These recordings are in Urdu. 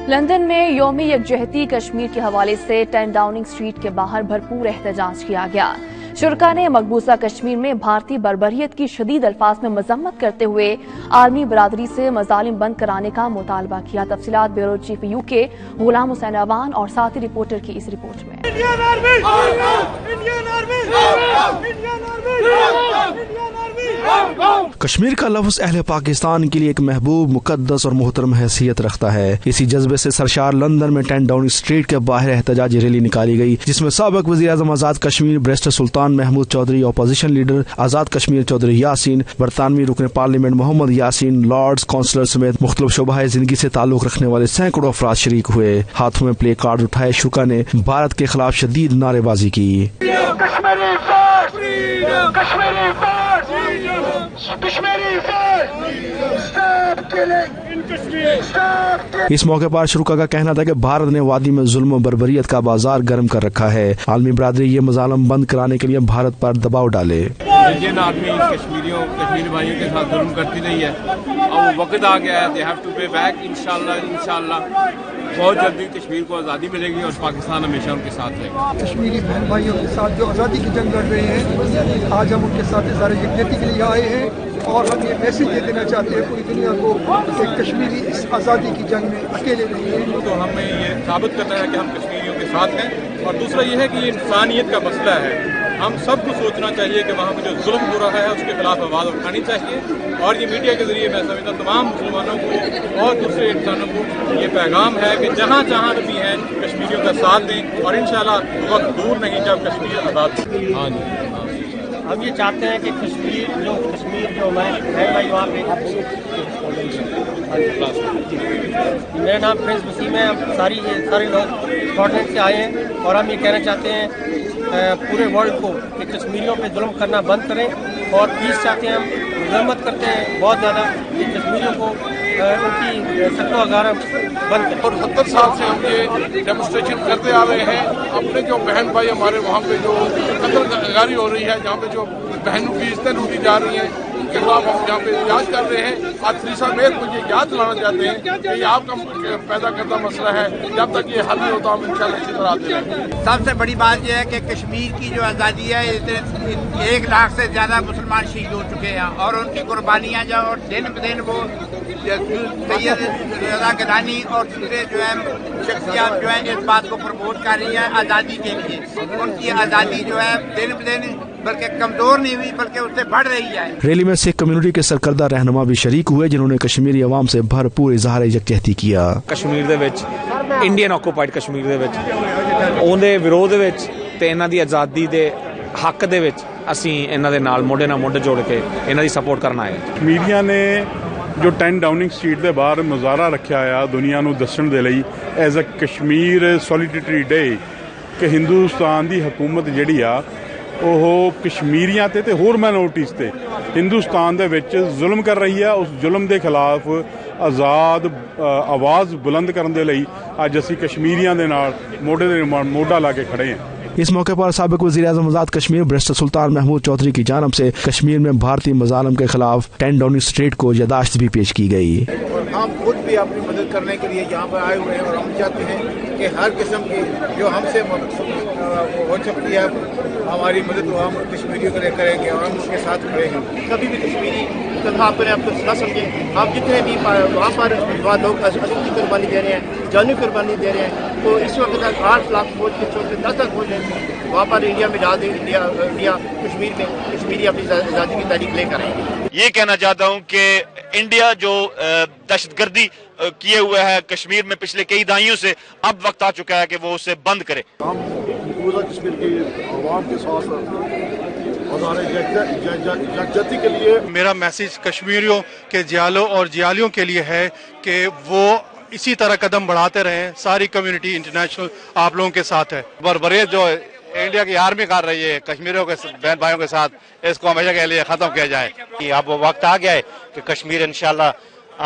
لندن میں یوم یکجہتی کشمیر کے حوالے سے 10 ڈاؤننگ اسٹریٹ کے باہر بھرپور احتجاج کیا گیا۔ شرکاء نے مقبوضہ کشمیر میں بھارتی بربریت کی شدید الفاظ میں مذمت کرتے ہوئے عالمی برادری سے مظالم بند کرانے کا مطالبہ کیا۔ تفصیلات بیورو چیف UK غلام حسین اعوان اور ساتھی رپورٹر کی اس رپورٹ میں۔ کشمیر کا لفظ اہل پاکستان کے لیے ایک محبوب، مقدس اور محترم حیثیت رکھتا ہے۔ اسی جذبے سے سرشار لندن میں 10 ڈاؤننگ اسٹریٹ کے باہر احتجاجی ریلی نکالی گئی، جس میں سابق وزیر اعظم آزاد کشمیر بیرسٹر سلطان محمود چودھری، اپوزیشن لیڈر آزاد کشمیر چودھری یاسین، برطانوی رکن پارلیمنٹ محمد یاسین، لارڈز کونسلر سمیت مختلف شعبۂ زندگی سے تعلق رکھنے والے سینکڑوں افراد شریک ہوئے۔ ہاتھوں میں پلے کارڈ اٹھائے شرکاء نے بھارت کے خلاف شدید نعرے بازی کی۔ اس موقع پر شرکاء کا کہنا تھا کہ بھارت نے وادی میں ظلم و بربریت کا بازار گرم کر رکھا ہے، عالمی برادری یہ مظالم بند کرانے کے لیے بھارت پر دباؤ ڈالے۔ انڈین آرمی کشمیری بھائیوں کے ساتھ ظلم کرتی رہی ہے، اب وقت آ گیا ہے، they have to pay back. انشاءاللہ بہت جلدی کشمیر کو آزادی ملے گی اور پاکستان ہمیشہ ان کے ساتھ رہے گا۔ کشمیری بہن بھائیوں کے ساتھ جو آزادی کی جنگ لڑ رہے ہیں، آج ہم ان کے ساتھ اظہار یکجہتی کے لیے آئے ہیں اور ہم یہ میسج دے دینا چاہتے ہیں پوری دنیا کو کہ کشمیری اس آزادی کی جنگ میں اکیلے نہیں ہیں۔ تو ہمیں یہ ثابت کرنا ہے کہ ہم کشمیریوں کے ساتھ ہیں، اور دوسرا یہ ہے کہ یہ انسانیت کا مسئلہ ہے۔ ہم سب کو سوچنا چاہیے کہ وہاں پہ جو ظلم ہو رہا ہے اس کے خلاف آواز اٹھانی چاہیے، اور یہ میڈیا کے ذریعے میں سمجھتا تمام مسلمانوں کو اور دوسرے انسانوں کو یہ پیغام ہے کہ جہاں جہاں بھی ہیں کشمیریوں کا ساتھ دیں، اور انشاءاللہ وقت دور نہیں جب کشمیر آزاد ہوگی۔ ہاں جی، ہم یہ چاہتے ہیں کہ کشمیر جو ہمارے بہن بھائی وہاں پہ۔ میرا نام پرنس وسیم ہے، ہم سارے لوگ اسکاٹ سے آئے ہیں، اور ہم یہ کہنا چاہتے ہیں پورے ورلڈ کو کہ کشمیریوں پہ ظلم کرنا بند کریں، اور پیس چاہتے ہیں۔ ہم مذمت کرتے ہیں بہت زیادہ کہ کشمیریوں کو ان کی سکو اگارہ بند کریں۔ اور 70 سال سے ہم یہ ڈیمونسٹریشن کرتے آ رہے ہیں، اپنے جو بہن بھائی ہمارے وہاں پہ جو قتل گاری ہو رہی ہے، جہاں پہ جو بہنوں کی عزتیں لوٹی جا رہی ہیں، ان کے خلاف ہم یہاں پہ احتجاج کر رہے ہیں۔ آج تھریسا میر کو یہ یاد دلانا چاہتے ہیں کہ یہ آپ کا پیدا کردہ مسئلہ ہے، جب تک یہ حل نہیں ہوتا ہم انشاءاللہ اسی طرح آتے رہیں گے۔ سب سے بڑی بات یہ ہے کہ کشمیر کی جو آزادی ہے، 1 لاکھ سے زیادہ مسلمان شہید ہو چکے ہیں، اور ان کی قربانیاں جو اور دن بدن وہ سید رضا گیلانی اور دوسرے جو ہے شخصیات جو ہیں اس بات کو پروموٹ کر رہی ہیں آزادی کے لیے۔ ان کی آزادی جو ہے دن بدن بلکہ کمزور نہیں ہوئی بلکہ اس سے بڑھ رہی ہے۔ ریلی میں سکھ کمیونٹی کے سرکردہ رہنما بھی شریک ہوئے، جنہوں نے کشمیری عوام سے بھرپور اظہار یکجہتی کیا۔ کشمیر دے وچ انڈین آکوپائڈ کشمیر دے وچ اون دے وروਧ وچ تے انہاں دی آزادی دے حق دے وچ اسی انہاں دے نال موڈے نال موڈے جوڑ کے انہاں دی سپورٹ کرنا ہے۔ کشمیریاں نے جو 10 ڈاؤننگ اسٹریٹ دے باہر مظاہرہ رکھا ہے دنیا نو دسن دے لئی ایز اے کشمیر سولیڈیٹری ڈے کہ ہندوستان دی حکومت جڑی آ وہ کشمیریاں تے ہور مائنورٹیز تے ہندوستان دے وچ ظلم کر رہی ہے، اس ظلم دے خلاف آزاد آواز بلند کرن دے لئی اج اسی کشمیریاں دے نال موڈے دے موڈا لا کے کھڑے ہیں۔ اس موقع پر سابق وزیر اعظم آزاد کشمیر بیرسٹر سلطان محمود چودھری کی جانب سے کشمیر میں بھارتی مظالم کے خلاف 10 ڈاؤننگ اسٹریٹ کو یادداشت بھی پیش کی گئی۔ ہم خود بھی اپنی مدد کرنے کے لیے یہاں پر آئے ہوئے ہیں، اور ہم چاہتے ہیں کہ ہر قسم کی جو ہم سے ہو سکتی ہے ہماری مدد وہ ہم کشمیریوں کے لیے کریں گے، اور ہم اس کے ساتھ کھڑے ہیں۔ کبھی بھی کشمیری تنہا اپنے آپ کو نہ سمجھیں۔ آپ جتنے بھی وہاں پر لوگ اصلی قربانی دے رہے ہیں، جانی قربانی دے رہے ہیں، تو اس وقت 8 لاکھ فوج کے چھوڑ کے 10 لاکھ فوج وہاں پر انڈیا میں ڈال دیں، انڈیا کشمیر میں کشمیری اپنی آزادی کی تحریک لے کر آئیں گے۔ یہ کہنا چاہتا ہوں کہ انڈیا جو دہشت گردی کیے ہوئے ہے کشمیر میں پچھلے کئی دہائیوں سے، اب وقت آ چکا ہے کہ وہ اسے بند کرے۔ ہم مقبوضہ کشمیر کے عوام کے ساتھ یکجہتی کے لیے میرا میسج کشمیریوں کے جیالوں اور جیالیوں کے لیے ہے کہ وہ اسی طرح قدم بڑھاتے رہیں۔ ساری کمیونٹی انٹرنیشنل آپ لوگوں کے ساتھ ہے۔ بربریت جو انڈیا کی آرمی کر رہی ہے کشمیریوں کے بہن بھائیوں کے ساتھ، اس کو ہمیشہ کے لیے ختم کیا جائے۔ اب وہ وقت آ گیا ہے کہ کشمیر انشاءاللہ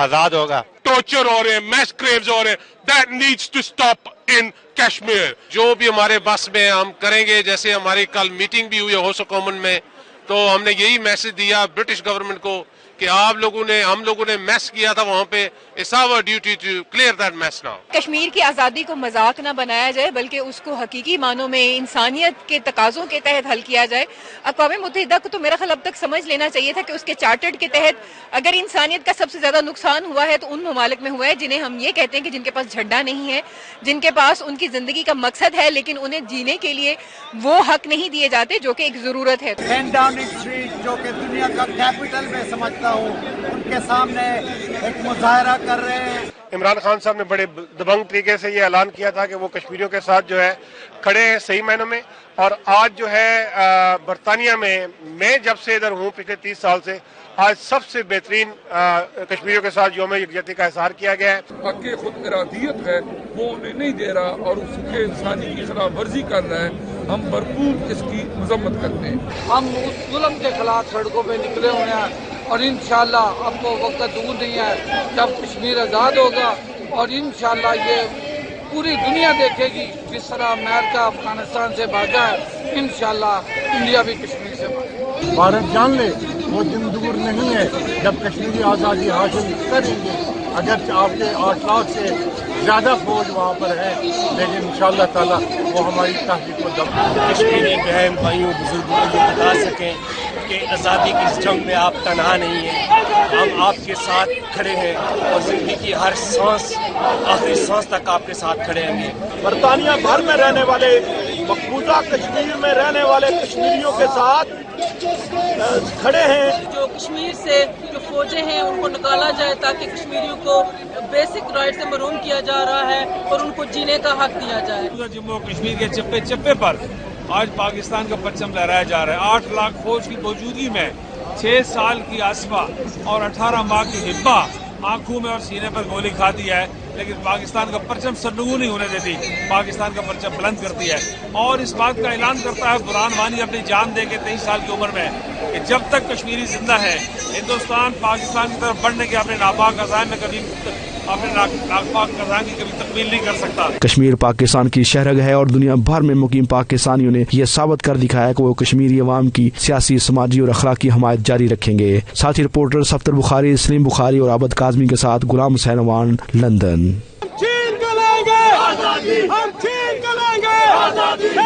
آزاد ہوگا۔ ٹارچر ہو رہے ہیں، میس گریوز ہو رہے ہیں، دیٹ نیڈس ٹو اسٹاپ ان کشمیر۔ جو بھی ہمارے بس میں ہم کریں گے، جیسے ہماری کل میٹنگ بھی ہوئی ہاؤس آف کامن میں، تو ہم نے یہی میسج دیا برٹش گورنمنٹ کو کہ آپ لوگوں نے ہم لوگوں نے میس کیا تھا وہاں پہ. It's our duty to clear that mess now. Kashmir کی آزادی کو مذاق نہ بنایا جائے بلکہ اس کو حقیقی معنوں میں انسانیت کے تقاضوں کے تحت حل کیا جائے. اقوام متحدہ کو تو میرا خیال اب تک سمجھ لینا چاہیے تھا کہ اس کے چارٹرڈ کے تحت اگر انسانیت کا سب سے زیادہ نقصان ہوا ہے تو ان ممالک میں ہوا ہے جنہیں ہم یہ کہتے ہیں کہ جن کے پاس جھنڈا نہیں ہے, جن کے پاس ان کی زندگی کا مقصد ہے لیکن انہیں جینے کے لیے وہ حق نہیں دیے جاتے جو کہ ایک ضرورت ہے. 10 ڈاؤننگ اسٹریٹ جو کہ دنیا کا کیپٹل میں سمجھتا ہوں, ان کے سامنے ایک مظاہرہ کر رہے ہیں. عمران خان صاحب نے بڑے دبنگ طریقے سے یہ اعلان کیا تھا کہ وہ کشمیریوں کے ساتھ جو ہے کھڑے ہیں صحیح معنوں میں. اور آج جو ہے برطانیہ میں جب سے ادھر ہوں پچھلے 30 سال سے, آج سب سے بہترین کشمیریوں کے ساتھ یوم یکجہتی کا اظہار کیا گیا ہے. حق خود ارادیت ہے وہ انہیں نہیں دے رہا اور اس کے انسانی کی خلاف ورزی کر رہا ہے. ہم بھرپور اس کی مذمت کرتے ہیں. ہم اس ظلم کے خلاف سڑکوں پہ نکلے ہوئے ہیں اور انشاءاللہ اب وہ وقت دور نہیں ہے جب کشمیر آزاد ہوگا اور انشاءاللہ یہ پوری دنیا دیکھے گی جس طرح امریکہ افغانستان سے بھاگا ہے, انشاءاللہ انڈیا بھی کشمیر سے بھاگے. بھارت جان لے وہ دن دور نہیں ہے جب کشمیری آزادی حاصل کریں گے. اگرچہ آپ کے 8 لاکھ سے زیادہ فوج وہاں پر ہے لیکن انشاءاللہ تعالیٰ وہ ہماری تحریک کو دم. کشمیری بہن بھائیوں بزرگوں کو بتا سکیں کہ آزادی کی اس جنگ میں آپ تنہا نہیں ہیں, ہم آپ کے ساتھ کھڑے ہیں اور زندگی کی ہر سانس آخری سانس تک آپ کے ساتھ کھڑے ہیں گے. برطانیہ بھر میں رہنے والے مقبوضہ کشمیر میں رہنے والے کشمیریوں کے ساتھ کھڑے ہیں. جو کشمیر سے جو فوجیں ہیں ان کو نکالا جائے تاکہ کشمیریوں کو بیسک رائٹ سے محروم کیا جا رہا ہے اور ان کو جینے کا حق دیا جائے. جموں کشمیر کے چپے چپے پر آج پاکستان کا پرچم لہرایا جا رہا ہے. 8 لاکھ فوج کی موجودگی میں 6 سال کی آسفا اور 18 ماہ کی ہبا آنکھوں میں اور سینے پر گولی کھاتی ہے لیکن پاکستان کا پرچم سرنگو نہیں ہونے دیتی. پاکستان کا پرچم بلند کرتی ہے اور اس بات کا اعلان کرتا ہے برہان وانی اپنی جان دے کے 23 سال کی عمر میں کہ جب تک کشمیری زندہ ہے ہندوستان پاکستان کی طرف بڑھنے کے اپنے ناپاک عزائم میں کبھی اپنے ناپاک عزائم کی کبھی تکمیل نہیں کر سکتا. کشمیر پاکستان کی شہرگ ہے اور دنیا بھر میں مقیم پاکستانیوں نے یہ ثابت کر دکھایا کہ وہ کشمیری عوام کی سیاسی, سماجی اور اخلاقی حمایت جاری رکھیں گے. ساتھی رپورٹر سفتر بخاری, سلیم بخاری اور عابد کاظمی کے ساتھ غلام حسین وان, لندن. ہم چھین کے لیں گے آزادی, ہم چھین کے لیں گے آزادی,